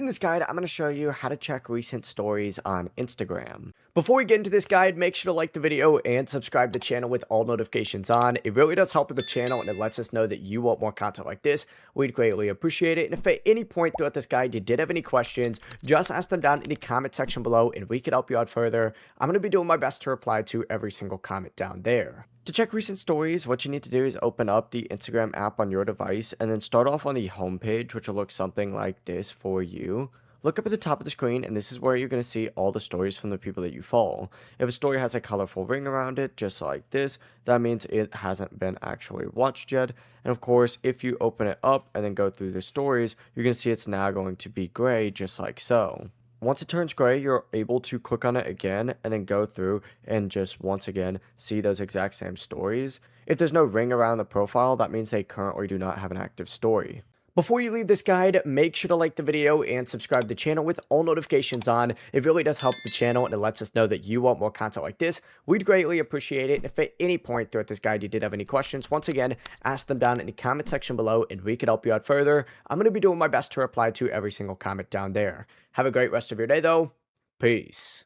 In this guide, I'm going to show you how to check recent stories on Instagram. Before we get into this guide, make sure to like the video and subscribe to the channel with all notifications on. It really does help with the channel and it lets us know that you want more content like this. We'd greatly appreciate it. And if at any point throughout this guide you did have any questions, just ask them down in the comment section below and we can help you out further. I'm going to be doing my best to reply to every single comment down there. To check recent stories, what you need to do is open up the Instagram app on your device and then start off on the home page, which will look something like this for you. Look up at the top of the screen, and this is where you're going to see all the stories from the people that you follow. If a story has a colorful ring around it, just like this, that means it hasn't been actually watched yet. And of course, if you open it up and then go through the stories, you're going to see it's now going to be gray, just like so. Once it turns gray, you're able to click on it again and then go through and just once again see those exact same stories. If there's no ring around the profile, that means they currently do not have an active story. Before you leave this guide, make sure to like the video and subscribe to the channel with all notifications on. It really does help the channel and it lets us know that you want more content like this. We'd greatly appreciate it. If at any point throughout this guide you did have any questions, once again, ask them down in the comment section below and we can help you out further. I'm going to be doing my best to reply to every single comment down there. Have a great rest of your day though. Peace.